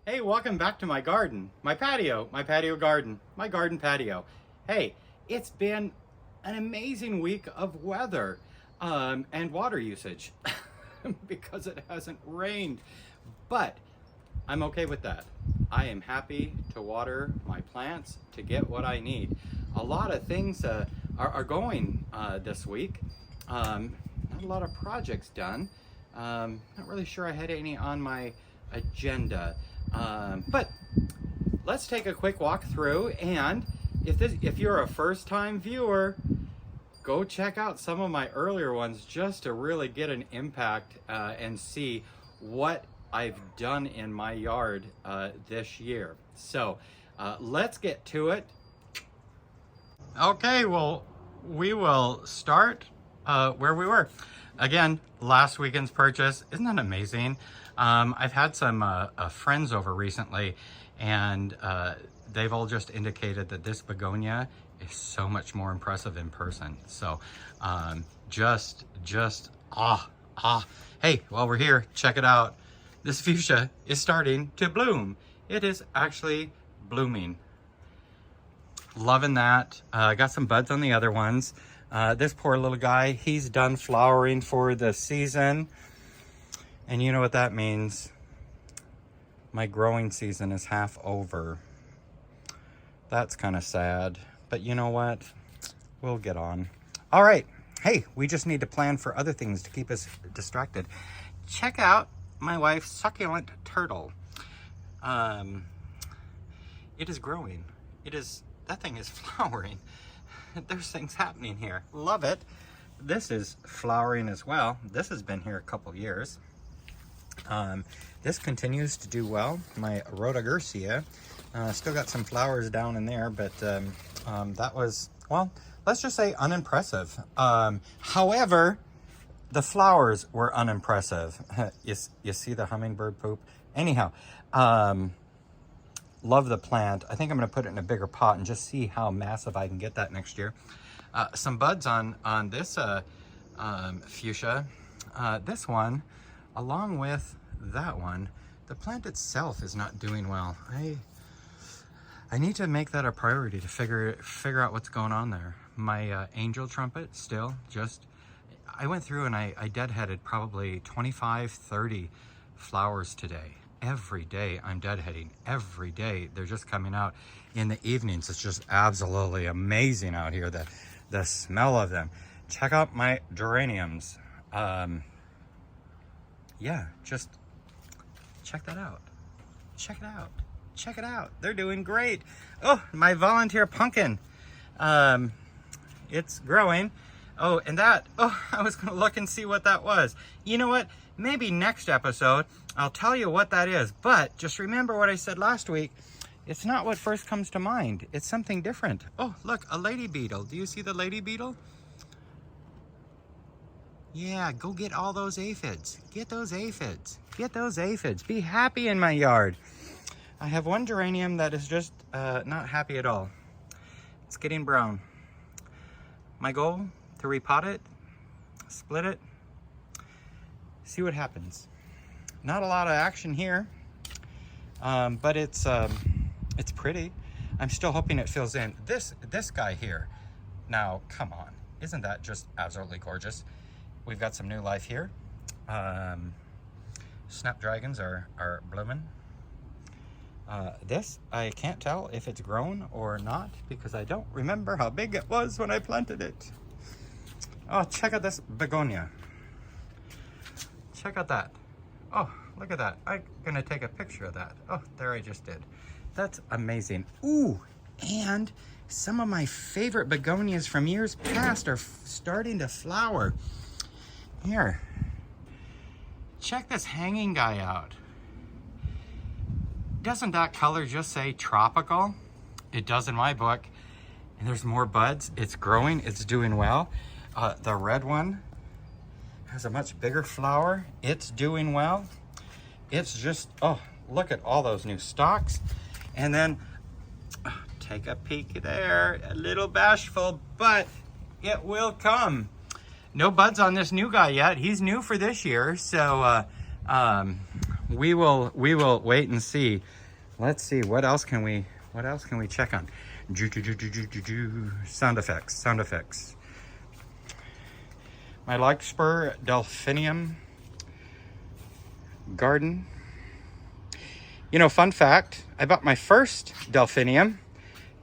Hey, welcome back to my garden, my patio garden, my garden patio. Hey, it's been an amazing week of weather and water usage because it hasn't rained, but I'm okay with that. I am happy to water my plants to get what I need. A lot of things are going this week. Not a lot of projects done. Not really sure I had any on my agenda. But let's take a quick walk through, and if you're a first-time viewer, go check out some of my earlier ones just to really get an impact and see what I've done in my yard this year. So let's get to it. Okay, well, we will start where we were. Again, last weekend's purchase. Isn't that amazing? I've had some friends over recently, and they've all just indicated that this begonia is so much more impressive in person. So hey, while we're here, check it out. This fuchsia is starting to bloom. It is actually blooming. Loving that. I got some buds on the other ones. This poor little guy, he's done flowering for the season. And you know what that means? My growing season is half over. That's kind of sad, but you know what? We'll get on. All right. Hey, we just need to plan for other things to keep us distracted. Check out my wife's succulent turtle. It is growing. That thing is flowering. There's things happening here. Love it. This is flowering as well. This has been here a couple years. This continues to do well. My rhodogursia still got some flowers down in there, but that was, well, let's just say unimpressive. However, the flowers were unimpressive. You see the hummingbird poop? Anyhow, love the plant. I think I'm going to put it in a bigger pot and just see how massive I can get that next year. Some buds on this fuchsia. This one, along with that one, the plant itself is not doing well. I need to make that a priority to figure out what's going on there. My angel trumpet still just, I went through and I deadheaded probably 25-30 flowers today. Every day I'm deadheading. Every day they're just coming out in the evenings. It's just absolutely amazing out here, the smell of them. Check out my geraniums. Yeah, just check that out. Check it out. Check it out. They're doing great. Oh, my volunteer pumpkin. It's growing. Oh, and that, I was gonna look and see what that was. You know what? Maybe next episode, I'll tell you what that is. But just remember what I said last week. It's not what first comes to mind. It's something different. Oh, look, a lady beetle. Do you see the lady beetle? Yeah, go get all those aphids. Get those aphids. Get those aphids. Be happy in my yard. I have one geranium that is just not happy at all. It's getting brown. My goal, to repot it, split it, see what happens. Not a lot of action here, but it's pretty. I'm still hoping it fills in. This guy here, now come on, isn't that just absolutely gorgeous? We've got some new life here. Snapdragons are blooming. This, I can't tell if it's grown or not because I don't remember how big it was when I planted it. Oh, check out this begonia. Check out that. Oh, look at that. I'm gonna take a picture of that. Oh, there I just did. That's amazing. Ooh, and some of my favorite begonias from years past are starting to flower. Here, check this hanging guy out. Doesn't that color just say tropical? It does in my book. And there's more buds. It's growing. It's doing well. The red one has a much bigger flower. It's doing well. It's just, oh, look at all those new stalks. And then take a peek there. A little bashful, but it will come. No buds on this new guy yet. He's new for this year. So we will wait and see. Let's see, what else can we check on? Sound effects. My larkspur delphinium garden. You know, fun fact, I bought my first delphinium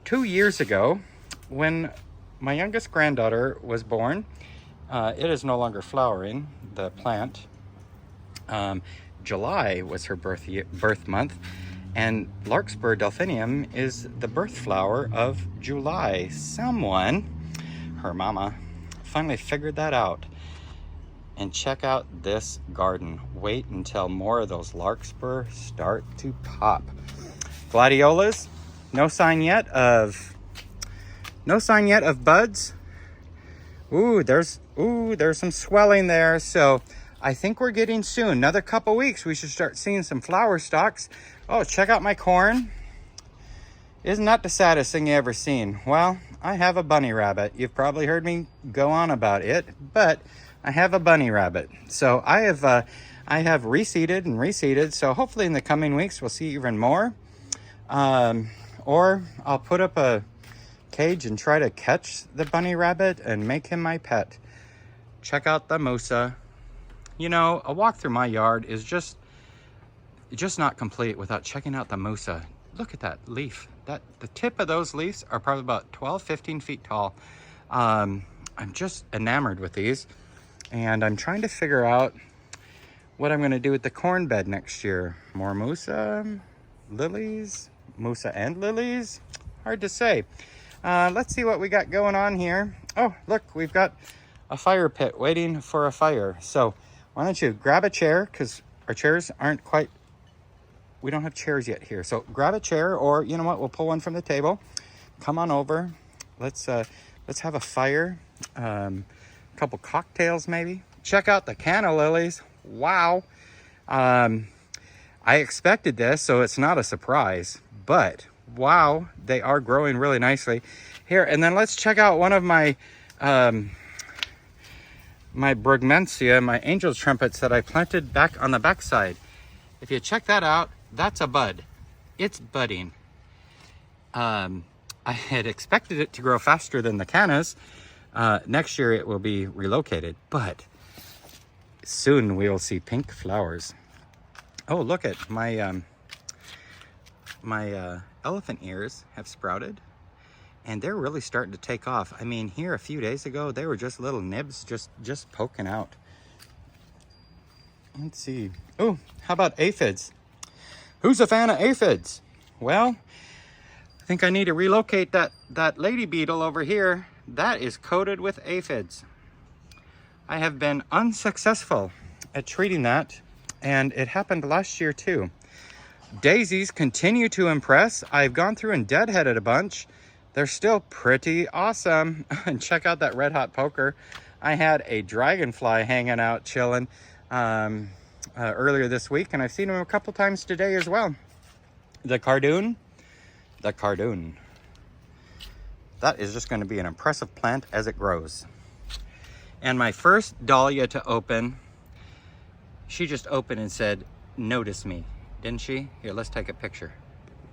2 years ago when my youngest granddaughter was born. It is no longer flowering, the plant. July was her birth month, and larkspur delphinium is the birth flower of July. Someone, her mama, finally figured that out. And check out this garden. Wait until more of those larkspur start to pop. Gladiolas, no sign yet of buds. There's some swelling there. So I think we're getting soon. Another couple weeks, we should start seeing some flower stalks. Oh, check out my corn. Isn't that the saddest thing you ever seen? Well, I have a bunny rabbit. You've probably heard me go on about it, but I have a bunny rabbit. So I have reseeded and reseeded. So hopefully in the coming weeks, we'll see even more. Or I'll put up a cage and try to catch the bunny rabbit and make him my pet. Check out the mosa. You know, a walk through my yard is just not complete without checking out the mosa. Look at that leaf. The tip of those leaves are probably about 12, 15 feet tall. I'm just enamored with these, and I'm trying to figure out what I'm going to do with the corn bed next year. More mosa, lilies, mosa and lilies. Hard to say. Let's see what we got going on here. Oh, look, we've got a fire pit waiting for a fire. So why don't you grab a chair, because our chairs aren't quite, we don't have chairs yet here. So grab a chair, or you know what, we'll pull one from the table. Come on over. Let's have a fire. A couple cocktails maybe. Check out the canna lilies. Wow. I expected this, so it's not a surprise, but wow, they are growing really nicely here. And then let's check out one of my my brugmansia, my angel's trumpets that I planted back on the backside. If you check that out, that's a bud. It's budding. I had expected it to grow faster than the cannas. Next year it will be relocated, but soon we will see pink flowers. Oh, look at my my elephant ears have sprouted, and they're really starting to take off. I mean, here a few days ago, they were just little nibs just poking out. Let's see. Oh, how about aphids? Who's a fan of aphids? Well, I think I need to relocate that lady beetle over here. That is coated with aphids. I have been unsuccessful at treating that, and it happened last year too. Daisies continue to impress. I've gone through and deadheaded a bunch. They're still pretty awesome. And check out that red hot poker. I had a dragonfly hanging out chilling earlier this week, and I've seen him a couple times today as well. The cardoon. That is just going to be an impressive plant as it grows. And my first dahlia to open, she just opened and said, "Notice me." Didn't she? Here, let's take a picture.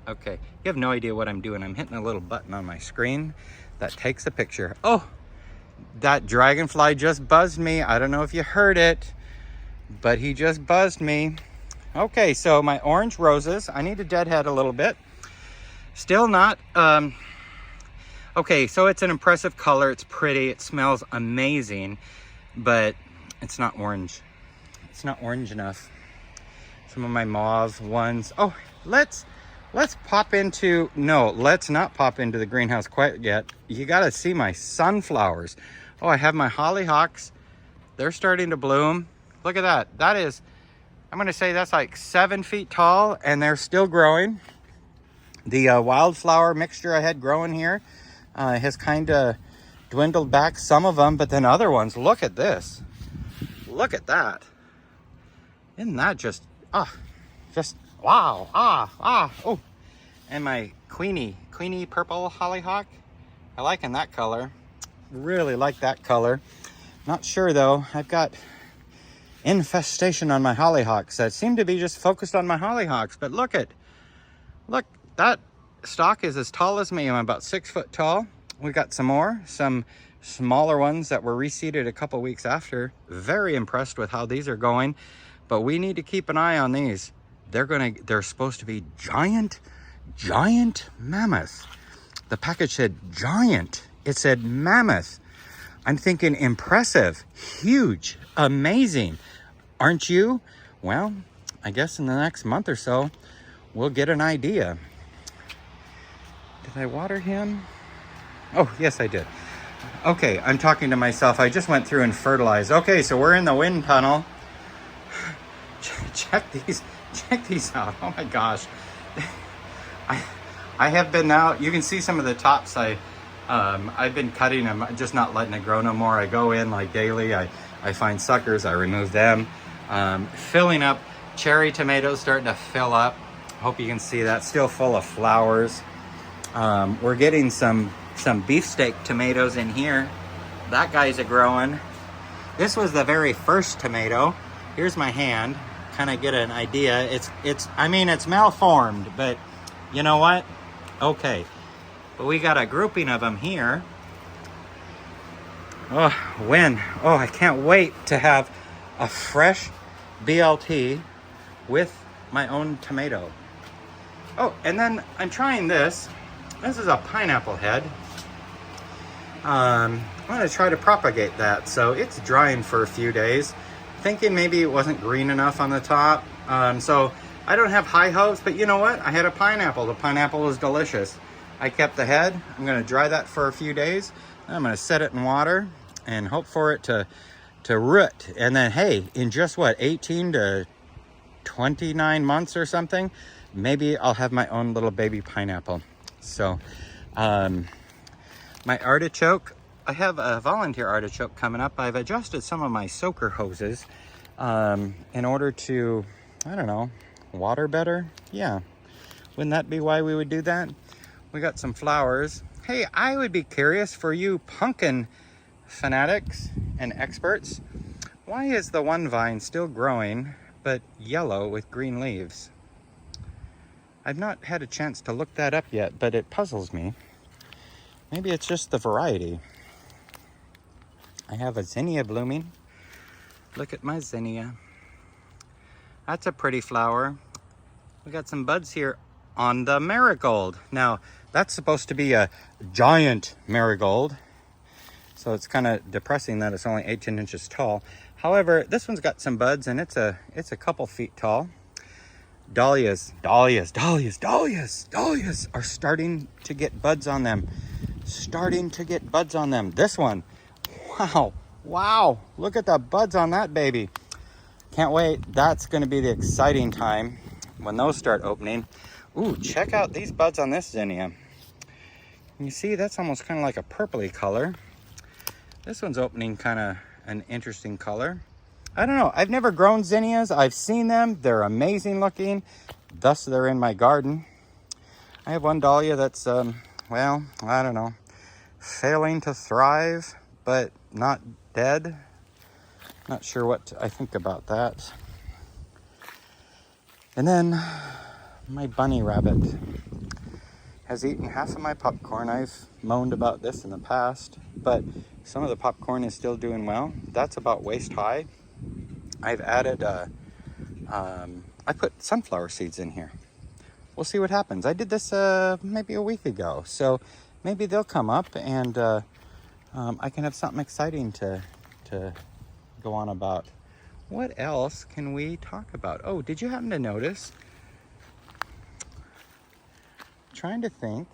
Okay, you have no idea what I'm doing. I'm hitting a little button on my screen that takes a picture. Oh, that dragonfly just buzzed me. I don't know if you heard it, but he just buzzed me. Okay, so my orange roses, I need to deadhead a little bit. Still not, okay, so it's an impressive color. It's pretty, it smells amazing, but it's not orange. It's not orange enough. Some of my mauve ones. Oh, let's pop into, no, let's not pop into the greenhouse quite yet. You gotta see my sunflowers. Oh, I have my hollyhocks. They're starting to bloom. Look at that. That is, I'm gonna say that's like 7 feet tall, and they're still growing. The wildflower mixture I had growing here has kind of dwindled back, some of them, but then other ones, look at this. Look at that. Isn't that just wow. Oh, and my queenie purple hollyhock. I liking that color. Really like that color. Not sure though. I've got infestation on my hollyhocks that seem to be just focused on my hollyhocks. But look, that stalk is as tall as me. I'm about 6 foot tall. We got some smaller ones that were reseeded a couple weeks after. Very impressed with how these are going, but we need to keep an eye on these. They're supposed to be giant mammoth. The package said giant. It said mammoth. I'm thinking impressive, huge, amazing. Aren't you? Well, I guess in the next month or so, we'll get an idea. Did I water him? Oh, yes, I did. Okay, I'm talking to myself. I just went through and fertilized. Okay, so we're in the wind tunnel. Check these out. Oh my gosh. I have been out. You can see some of the tops. I've been cutting them, just not letting it grow no more. I go in like daily. I find suckers. I remove them. Filling up. Cherry tomatoes starting to fill up. Hope you can see that. Still full of flowers. We're getting some beefsteak tomatoes in here. That guy's a growing. This was the very first tomato. Here's my hand. Kind of get an idea. I mean, it's malformed, but you know what? Okay. But we got a grouping of them here. Oh, when? Oh, I can't wait to have a fresh BLT with my own tomato. Oh, and then I'm trying this. This is a pineapple head. I'm going to try to propagate that. So it's drying for a few days. Thinking maybe it wasn't green enough on the top. So I don't have high hopes, but you know what? I had a pineapple. The pineapple was delicious. I kept the head. I'm going to dry that for a few days. I'm going to set it in water and hope for it to root. And then, hey, in just what, 18 to 29 months or something, maybe I'll have my own little baby pineapple. So my artichoke, I have a volunteer artichoke coming up. I've adjusted some of my soaker hoses in order to, I don't know, water better. Yeah, wouldn't that be why we would do that? We got some flowers. Hey, I would be curious, for you pumpkin fanatics and experts, why is the one vine still growing but yellow with green leaves? I've not had a chance to look that up yet, but it puzzles me. Maybe it's just the variety. I have a zinnia blooming. Look at my zinnia. That's a pretty flower. We got some buds here on the marigold. Now, that's supposed to be a giant marigold, so it's kind of depressing that it's only 18 inches tall. However, this one's got some buds, and it's a couple feet tall. Dahlias are starting to get buds on them. This one, wow, look at the buds on that baby. Can't wait. That's going to be the exciting time when those start opening. Ooh, check out these buds on this zinnia. You see, that's almost kind of like a purpley color. This one's opening kind of an interesting color. I don't know. I've never grown zinnias. I've seen them. They're amazing looking. Thus, they're in my garden. I have one dahlia that's, well, I don't know, failing to thrive, but not dead. Not sure what I think about that. And then my bunny rabbit has eaten half of my popcorn. I've moaned about this in the past, but some of the popcorn is still doing well. That's about waist high. I've added, I put sunflower seeds in here. We'll see what happens. I did this maybe a week ago, so maybe they'll come up and I can have something exciting to go on about. What else can we talk about? Oh, did you happen to notice? Trying to think.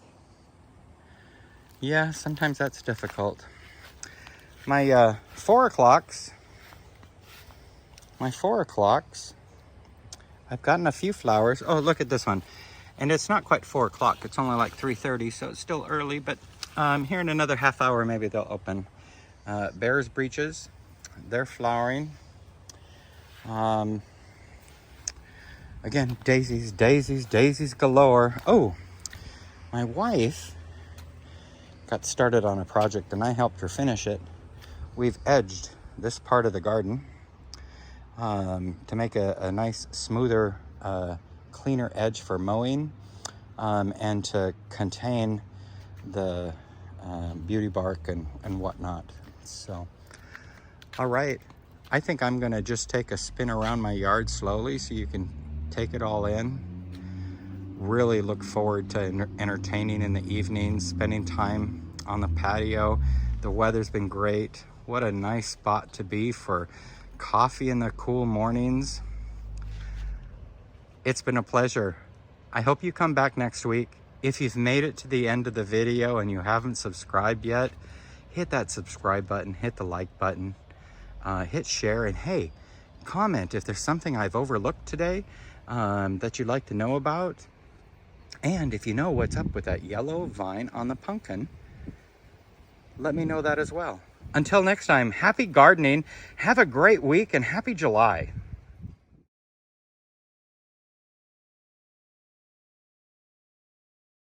Yeah, sometimes that's difficult. My 4 o'clocks, I've gotten a few flowers. Oh, look at this one. And it's not quite 4 o'clock. It's only like 3:30, so it's still early, but here in another half hour, maybe they'll open. Bear's breeches, they're flowering. Again, daisies galore. Oh, my wife got started on a project and I helped her finish it. We've edged this part of the garden. to make a nice, smoother, cleaner edge for mowing, and to contain the beauty bark and whatnot. So, all right. I think I'm gonna just take a spin around my yard slowly so you can take it all in. Really look forward to entertaining in the evenings, spending time on the patio. The weather's been great. What a nice spot to be for coffee in the cool mornings. It's been a pleasure. I hope you come back next week. If you've made it to the end of the video and you haven't subscribed yet, hit that subscribe button, hit the like button, hit share, and hey, comment if there's something I've overlooked today that you'd like to know about. And if you know what's up with that yellow vine on the pumpkin, let me know that as well. Until next time, happy gardening, have a great week, and happy July.